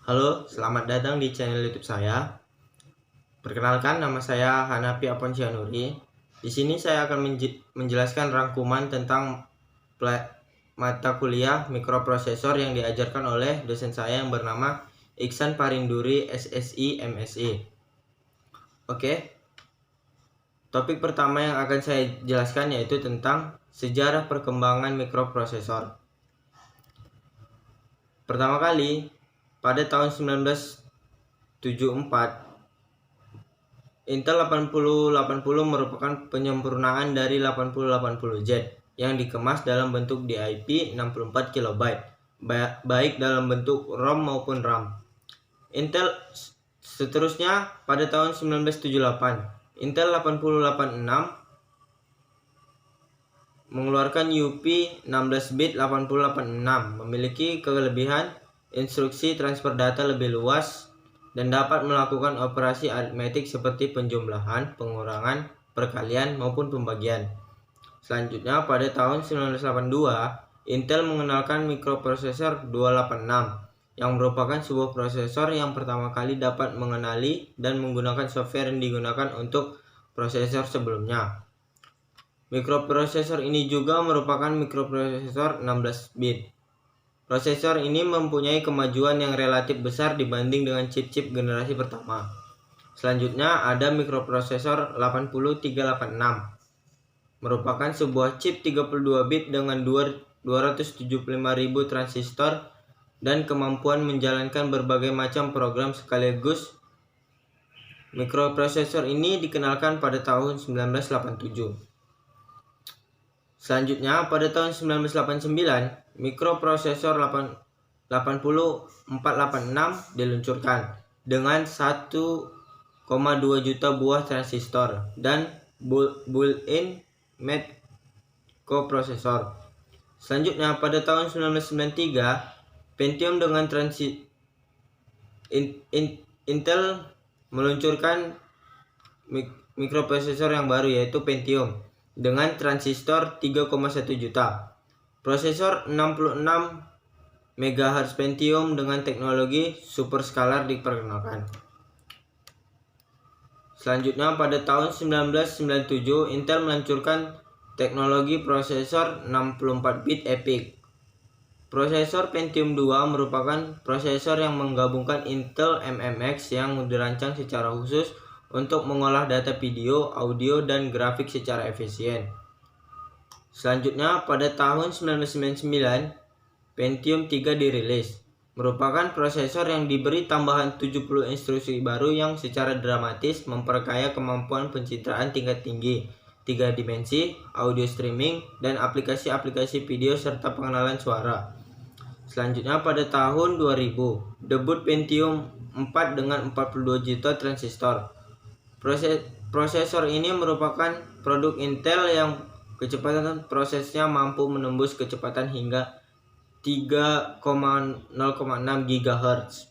Halo, selamat datang di channel YouTube saya. Perkenalkan, nama saya Hanafi Aponsianuri. Di sini saya akan menjelaskan rangkuman tentang mata kuliah mikroprosesor yang diajarkan oleh dosen saya yang bernama Iksan Parinduri, SSI, MSI. Oke. Topik pertama yang akan saya jelaskan yaitu tentang sejarah perkembangan mikroprosesor. Pertama kali, pada tahun 1974, Intel 8080 merupakan penyempurnaan dari 8080Z yang dikemas dalam bentuk DIP 64 KB, baik dalam bentuk ROM maupun RAM. Intel seterusnya pada tahun 1978, Intel 8086 mengeluarkan UP 16-bit 8086, memiliki kelebihan instruksi transfer data lebih luas dan dapat melakukan operasi aritmetik seperti penjumlahan, pengurangan, perkalian, maupun pembagian. Selanjutnya, pada tahun 1982, Intel mengenalkan mikroprosesor 286, yang merupakan sebuah prosesor yang pertama kali dapat mengenali dan menggunakan software yang digunakan untuk prosesor sebelumnya. Mikroprosesor ini juga merupakan mikroprosesor 16-bit. Prosesor ini mempunyai kemajuan yang relatif besar dibanding dengan chip-chip generasi pertama. Selanjutnya ada mikroprosesor 80386. Merupakan sebuah chip 32 bit dengan 275.000 transistor dan kemampuan menjalankan berbagai macam program sekaligus. Mikroprosesor ini dikenalkan pada tahun 1987. Selanjutnya, pada tahun 1989, mikroprosesor 80486 diluncurkan dengan 1,2 juta buah transistor dan built-in coprocessor. Selanjutnya, pada tahun 1993, Pentium dengan Intel meluncurkan mikroprosesor yang baru yaitu Pentium dengan transistor 3,1 juta. Prosesor 66 MHz Pentium dengan teknologi superscalar diperkenalkan. Selanjutnya, pada tahun 1997, Intel meluncurkan teknologi prosesor 64 bit EPIC. Prosesor Pentium 2 merupakan prosesor yang menggabungkan Intel MMX yang dirancang secara khusus untuk mengolah data video, audio, dan grafik secara efisien. Selanjutnya, pada tahun 1999, Pentium 3 dirilis. Merupakan prosesor yang diberi tambahan 70 instruksi baru yang secara dramatis memperkaya kemampuan pencitraan tingkat tinggi, 3 dimensi, audio streaming, dan aplikasi-aplikasi video serta pengenalan suara. Selanjutnya, pada tahun 2000, debut Pentium 4 dengan 42 juta transistor. Prosesor ini merupakan produk Intel yang kecepatan prosesnya mampu menembus kecepatan hingga 3,0,6 GHz.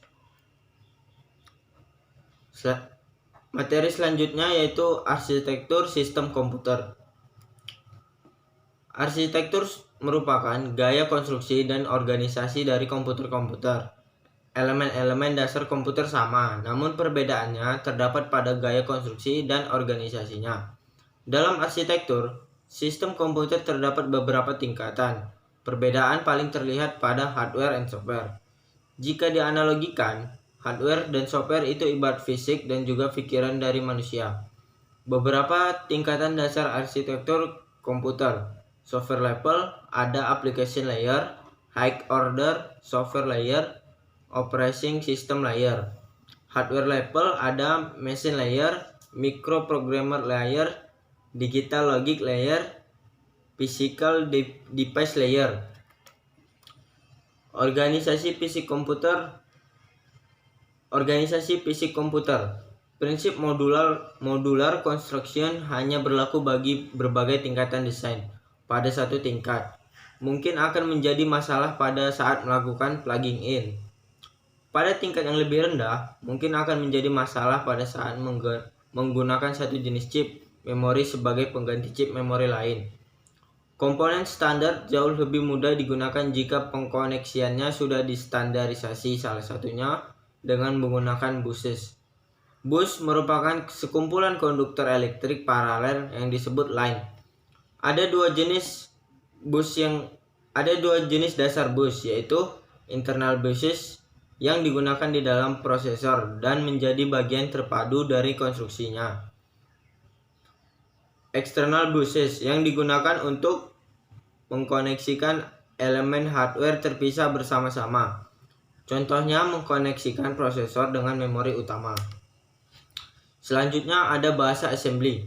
Materi selanjutnya yaitu arsitektur sistem komputer. Arsitektur merupakan gaya konstruksi dan organisasi dari komputer-komputer. Elemen-elemen dasar komputer sama, namun perbedaannya terdapat pada gaya konstruksi dan organisasinya. Dalam arsitektur, sistem komputer terdapat beberapa tingkatan. Perbedaan paling terlihat pada hardware dan software. Jika dianalogikan, hardware dan software itu ibarat fisik dan juga pikiran dari manusia. Beberapa tingkatan dasar arsitektur komputer. Software level ada application layer, high order software layer, operating system layer. Hardware level ada machine layer, microprogrammer layer, digital logic layer, physical device layer. Organisasi fisik komputer. Prinsip modular construction hanya berlaku bagi berbagai tingkatan desain. Pada satu tingkat, mungkin akan menjadi masalah pada saat melakukan plugging in. Pada tingkat yang lebih rendah, mungkin akan menjadi masalah pada saat menggunakan satu jenis chip memori sebagai pengganti chip memori lain. Komponen standar jauh lebih mudah digunakan jika pengkoneksiannya sudah distandarisasi, salah satunya dengan menggunakan buses. Bus merupakan sekumpulan konduktor elektrik paralel yang disebut line. Ada dua jenis dasar bus, yaitu internal buses yang digunakan di dalam prosesor dan menjadi bagian terpadu dari konstruksinya. External buses yang digunakan untuk mengkoneksikan elemen hardware terpisah bersama-sama. Contohnya mengkoneksikan prosesor dengan memori utama. Selanjutnya ada bahasa assembly.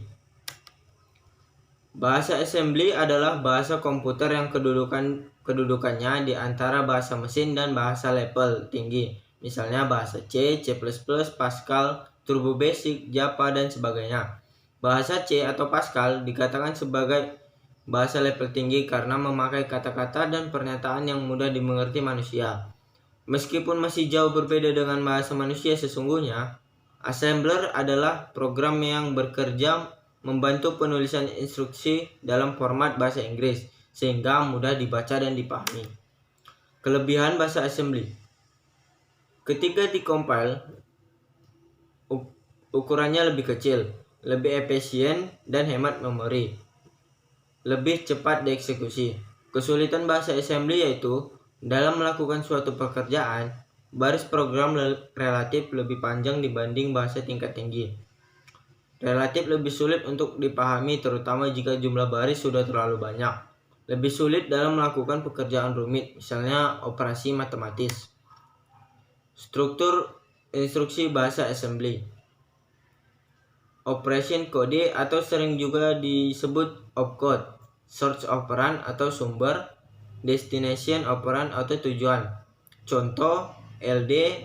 Bahasa assembly adalah bahasa komputer yang kedudukannya di antara bahasa mesin dan bahasa level tinggi. Misalnya bahasa C, C++, Pascal, Turbo Basic, Java, dan sebagainya. Bahasa C atau Pascal dikatakan sebagai bahasa level tinggi karena memakai kata-kata dan pernyataan yang mudah dimengerti manusia. Meskipun masih jauh berbeda dengan bahasa manusia sesungguhnya, assembler adalah program yang bekerja membantu penulisan instruksi dalam format bahasa Inggris sehingga mudah dibaca dan dipahami. Kelebihan bahasa assembly. Ketika dikompil, ukurannya lebih kecil, lebih efisien dan hemat memori, lebih cepat dieksekusi. Kesulitan bahasa assembly yaitu dalam melakukan suatu pekerjaan, baris program relatif lebih panjang dibanding bahasa tingkat tinggi. Relatif lebih sulit untuk dipahami terutama jika jumlah baris sudah terlalu banyak. Lebih sulit dalam melakukan pekerjaan rumit, misalnya operasi matematis. Struktur instruksi bahasa assembly. Operation kode atau sering juga disebut opcode, source operand atau sumber, destination operand atau tujuan. Contoh LD,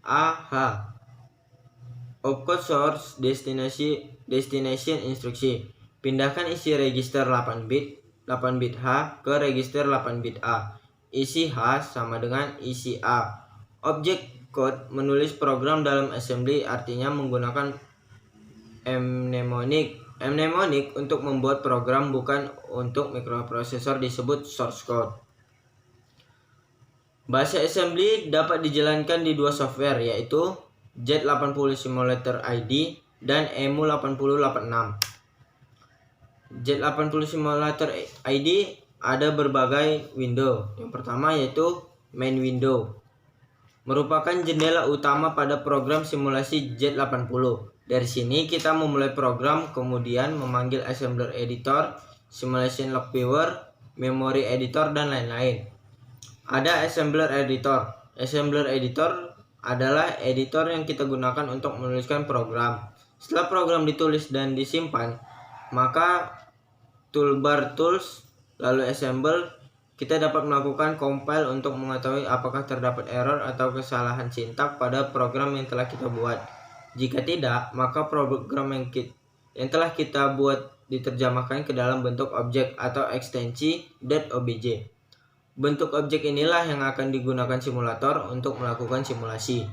AH. Opcode source destination instruksi. Pindahkan isi register 8 bit H ke register 8 bit A. Isi H sama dengan isi A. Object code menulis program dalam assembly artinya menggunakan mnemonic untuk membuat program, bukan untuk mikroprosesor disebut source code. Bahasa assembly dapat dijalankan di dua software, yaitu Z80 Simulator ID dan EMU8086. Z80 Simulator ID ada berbagai window. Yang pertama yaitu main window, merupakan jendela utama pada program simulasi Z80. Dari sini kita memulai program, kemudian memanggil assembler editor, simulation log viewer, memory editor, dan lain-lain. Ada assembler editor. Assembler editor adalah editor yang kita gunakan untuk menuliskan program. Setelah program ditulis dan disimpan, maka toolbar tools lalu assemble, kita dapat melakukan compile untuk mengetahui apakah terdapat error atau kesalahan sintak pada program yang telah kita buat. Jika tidak, maka program yang telah kita buat diterjemahkan ke dalam bentuk objek atau ekstensi .obj. Bentuk objek inilah yang akan digunakan simulator untuk melakukan simulasi.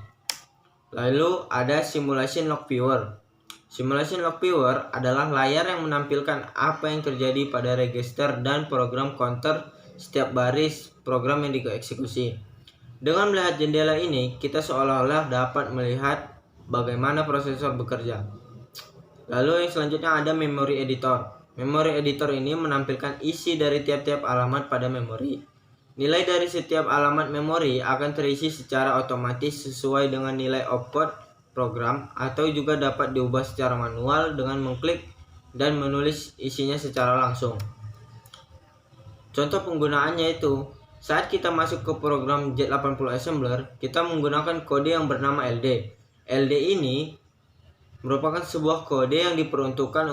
Lalu ada simulation log viewer. Simulation log viewer adalah layar yang menampilkan apa yang terjadi pada register dan program counter setiap baris program yang dieksekusi. Dengan melihat jendela ini, kita seolah-olah dapat melihat bagaimana prosesor bekerja. Lalu yang selanjutnya ada memory editor. Memory editor ini menampilkan isi dari tiap-tiap alamat pada memori. Nilai dari setiap alamat memori akan terisi secara otomatis sesuai dengan nilai opcode program, atau juga dapat diubah secara manual dengan mengklik dan menulis isinya secara langsung. Contoh penggunaannya itu, saat kita masuk ke program Z80 assembler, kita menggunakan kode yang bernama LD. LD ini merupakan sebuah kode yang diperuntukkan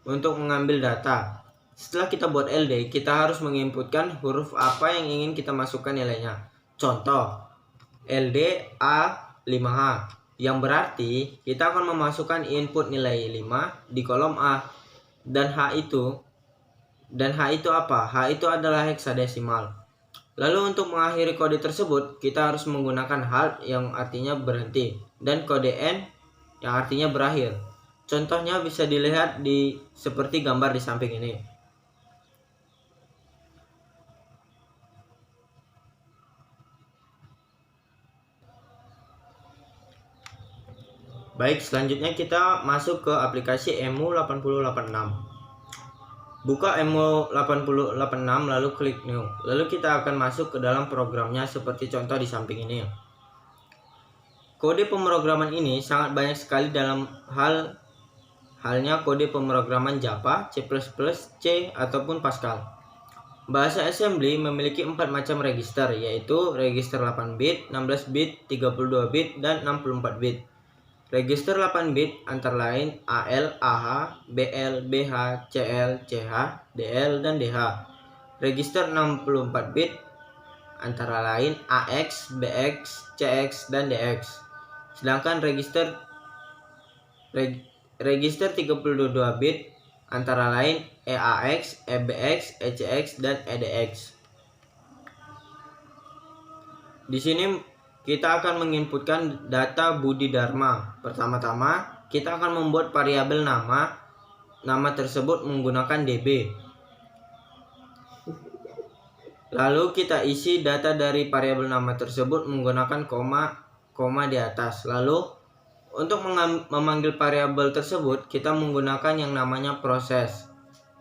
untuk mengambil data. Setelah kita buat LD, kita harus menginputkan huruf apa yang ingin kita masukkan nilainya. Contoh, LD A5H, yang berarti kita akan memasukkan input nilai 5 di kolom A. Dan H itu apa? H itu adalah heksadesimal. Lalu untuk mengakhiri kode tersebut, kita harus menggunakan halt yang artinya berhenti dan kode N yang artinya berakhir. Contohnya bisa dilihat seperti gambar di samping ini. Baik, selanjutnya kita masuk ke aplikasi EMU8086. Buka EMU8086 lalu klik new. Lalu kita akan masuk ke dalam programnya seperti contoh di samping ini. Kode pemrograman ini sangat banyak sekali dalam halnya kode pemrograman Java, C++, C ataupun Pascal. Bahasa assembly memiliki 4 macam register, yaitu register 8 bit, 16 bit, 32 bit, dan 64 bit. Register 8 bit antara lain AL, AH, BL, BH, CL, CH, DL, dan DH. Register 64 bit antara lain AX, BX, CX, dan DX. Sedangkan register 32 bit antara lain EAX, EBX, ECX, dan EDX. Di sini kita akan menginputkan data Budi Dharma. Pertama-tama, kita akan membuat variabel nama. Nama tersebut menggunakan DB. Lalu kita isi data dari variabel nama tersebut menggunakan koma di atas. Lalu untuk memanggil variabel tersebut, kita menggunakan yang namanya proses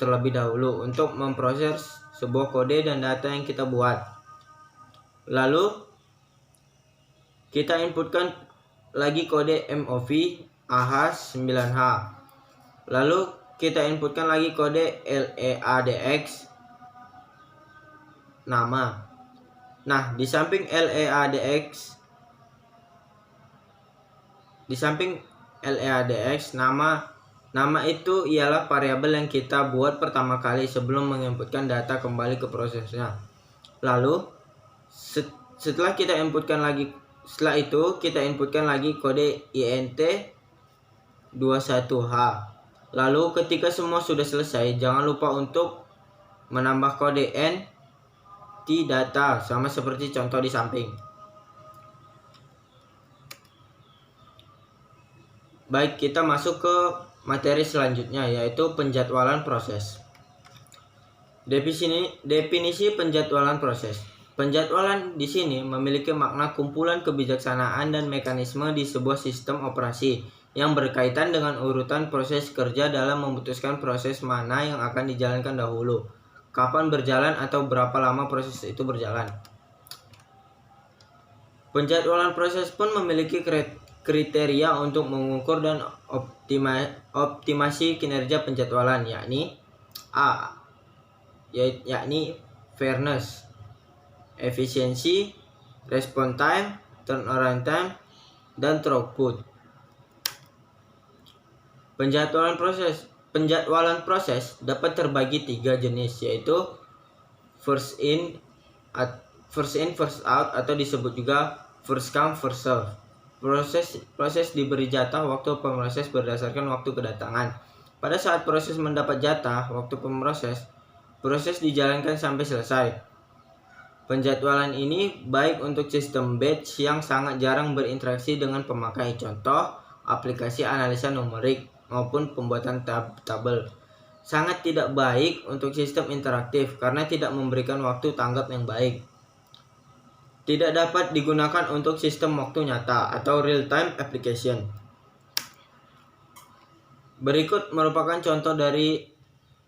terlebih dahulu untuk memproses sebuah kode dan data yang kita buat. Lalu kita inputkan lagi kode MOV AH9H. Lalu kita inputkan lagi kode LEADX nama. Nah, di samping LEADX nama itu ialah variabel yang kita buat pertama kali sebelum menginputkan data kembali ke prosesnya. Lalu setelah itu kita inputkan lagi kode INT21H. Lalu ketika semua sudah selesai, jangan lupa untuk menambah kode NT data sama seperti contoh di samping. Baik, kita masuk ke materi selanjutnya, yaitu penjadwalan proses. Definisi penjadwalan proses. Penjadwalan di sini memiliki makna kumpulan kebijaksanaan dan mekanisme di sebuah sistem operasi yang berkaitan dengan urutan proses kerja dalam memutuskan proses mana yang akan dijalankan dahulu, kapan berjalan, atau berapa lama proses itu berjalan. Penjadwalan proses pun memiliki kriteria untuk mengukur dan optimasi kinerja penjadwalan, yakni yakni fairness, efisiensi, response time, turnaround time, dan throughput. Penjadwalan proses dapat terbagi 3 jenis, yaitu first in, first out, atau disebut juga first come, first serve. Proses diberi jatah waktu pemroses berdasarkan waktu kedatangan. Pada saat proses mendapat jatah waktu pemroses, proses dijalankan sampai selesai. Penjadwalan ini baik untuk sistem batch yang sangat jarang berinteraksi dengan pemakai, contoh aplikasi analisa numerik maupun pembuatan tabel. Sangat tidak baik untuk sistem interaktif karena tidak memberikan waktu tanggap yang baik. Tidak dapat digunakan untuk sistem waktu nyata atau real-time application. Berikut merupakan contoh dari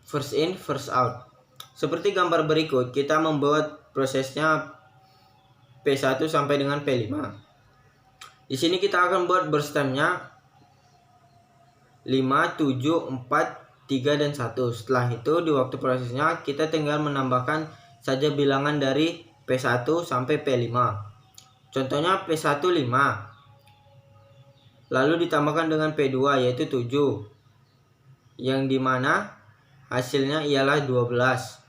first in, first out. Seperti gambar berikut, kita membuat prosesnya P1 sampai dengan P5. Di sini kita akan buat burst time-nya 5, 7, 4, 3, dan 1. Setelah itu di waktu prosesnya kita tinggal menambahkan saja bilangan dari P1 sampai P5. Contohnya P1 5. Lalu ditambahkan dengan P2 yaitu 7. Yang dimana hasilnya ialah 12.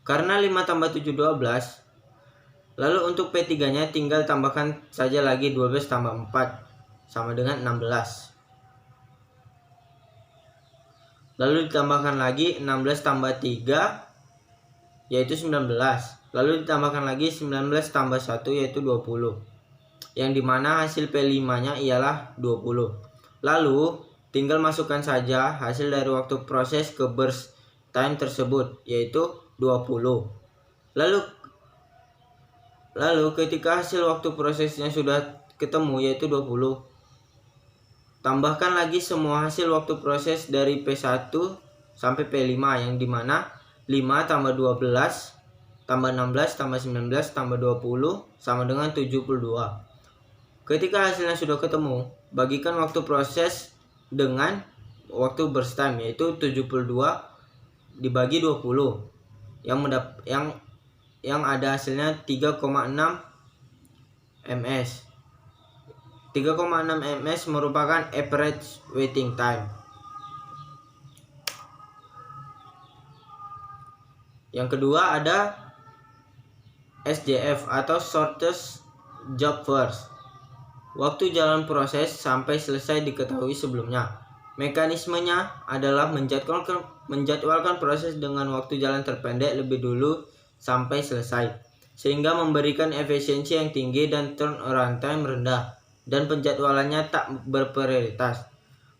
Karena 5 tambah 7 12. Lalu untuk P3-nya tinggal tambahkan saja lagi 12 tambah 4 sama dengan 16. Lalu ditambahkan lagi 16 tambah 3 yaitu 19. Lalu ditambahkan lagi 19 tambah 1 yaitu 20. Yang dimana hasil P5-nya ialah 20. Lalu tinggal masukkan saja hasil dari waktu proses ke burst time tersebut yaitu 20. Lalu ketika hasil waktu prosesnya sudah ketemu yaitu 20. Tambahkan lagi semua hasil waktu proses dari P1 sampai P5, yang dimana 5 tambah 12 tambah 16 tambah 19 tambah 20 sama dengan 72. Ketika hasilnya sudah ketemu, bagikan waktu proses dengan waktu burst time, yaitu 72 dibagi 20 yang ada hasilnya 3,6 ms. 3,6 ms merupakan average waiting time. Yang kedua ada SJF atau shortest job first. Waktu jalan proses sampai selesai diketahui sebelumnya. Mekanismenya adalah menjadwalkan proses dengan waktu jalan terpendek lebih dulu sampai selesai, sehingga memberikan efisiensi yang tinggi dan turnaround time rendah, dan penjadwalannya tak berprioritas.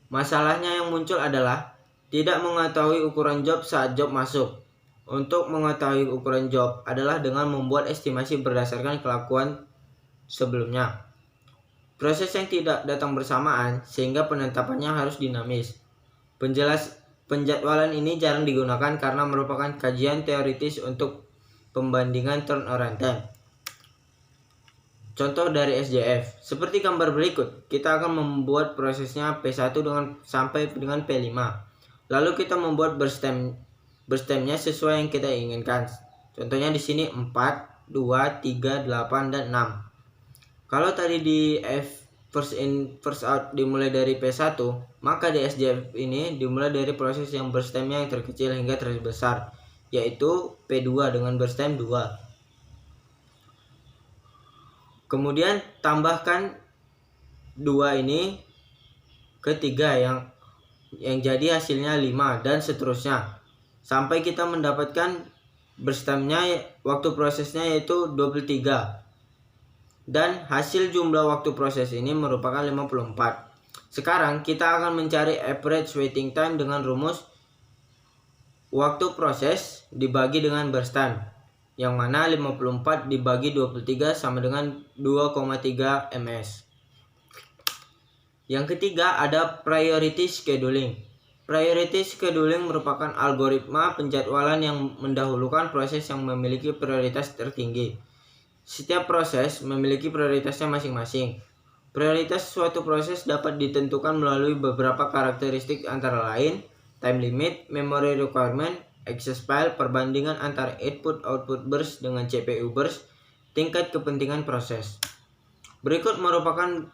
Masalahnya yang muncul adalah tidak mengetahui ukuran job saat job masuk. Untuk mengetahui ukuran job adalah dengan membuat estimasi berdasarkan kelakuan sebelumnya. Proses yang tidak datang bersamaan sehingga penetapannya harus dinamis. Penjadwalan ini jarang digunakan karena merupakan kajian teoritis untuk pembandingan turnaround time. Contoh dari SJF, seperti gambar berikut, kita akan membuat prosesnya P1 sampai dengan P5. Lalu kita membuat burst time-nya sesuai yang kita inginkan. Contohnya di sini 4, 2, 3, 8, dan 6. Kalau tadi di first in first out dimulai dari P1, maka di SJF ini dimulai dari proses yang burst time-nya yang terkecil hingga terbesar, yaitu P2 dengan burst time 2. Kemudian tambahkan 2 ini ke 3 yang jadi hasilnya 5, dan seterusnya sampai kita mendapatkan burst time-nya, waktu prosesnya yaitu 23, dan hasil jumlah waktu proses ini merupakan 54. Sekarang kita akan mencari average waiting time dengan rumus waktu proses dibagi dengan burst time, yang mana 54 dibagi 23 sama dengan 2,3 ms. Yang ketiga ada priority scheduling. Priority scheduling merupakan algoritma penjadwalan yang mendahulukan proses yang memiliki prioritas tertinggi. Setiap proses memiliki prioritasnya masing-masing. Prioritas suatu proses dapat ditentukan melalui beberapa karakteristik, antara lain time limit, memory requirement, access file, perbandingan antara input-output burst dengan CPU burst, tingkat kepentingan proses. Berikut merupakan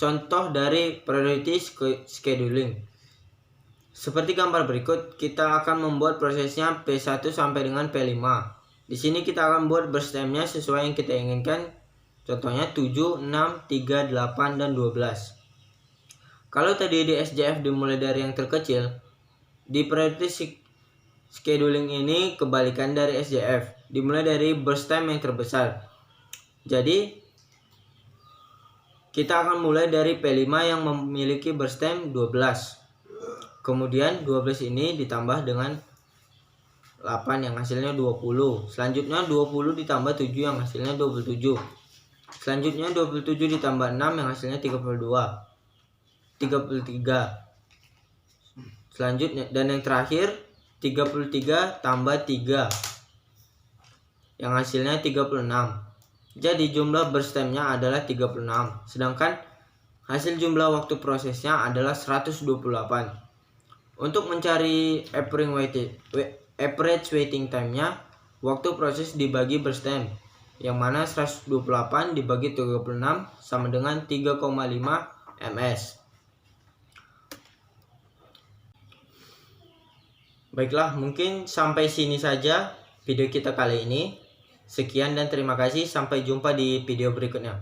contoh dari priority scheduling. Seperti gambar berikut, kita akan membuat prosesnya P1 sampai dengan P5. Di sini kita akan buat burst time-nya sesuai yang kita inginkan. Contohnya 7, 6, 3, 8, dan 12. Kalau tadi di SJF dimulai dari yang terkecil, di priority scheduling ini kebalikan dari SJF, dimulai dari burst time yang terbesar. Jadi kita akan mulai dari P5 yang memiliki burst time 12. Kemudian 12 ini ditambah dengan 8 yang hasilnya 20. Selanjutnya 20 ditambah 7 yang hasilnya 27. Selanjutnya 27 ditambah 6 yang hasilnya 33. Selanjutnya dan yang terakhir 33 tambah 3 yang hasilnya 36. Jadi jumlah burst time-nya adalah 36, sedangkan hasil jumlah waktu prosesnya adalah 128. Untuk mencari average waiting time-nya, waktu proses dibagi burst time, yang mana 128 dibagi 36 sama dengan 3,5 ms. Baiklah, mungkin sampai sini saja video kita kali ini. Sekian dan terima kasih, sampai jumpa di video berikutnya.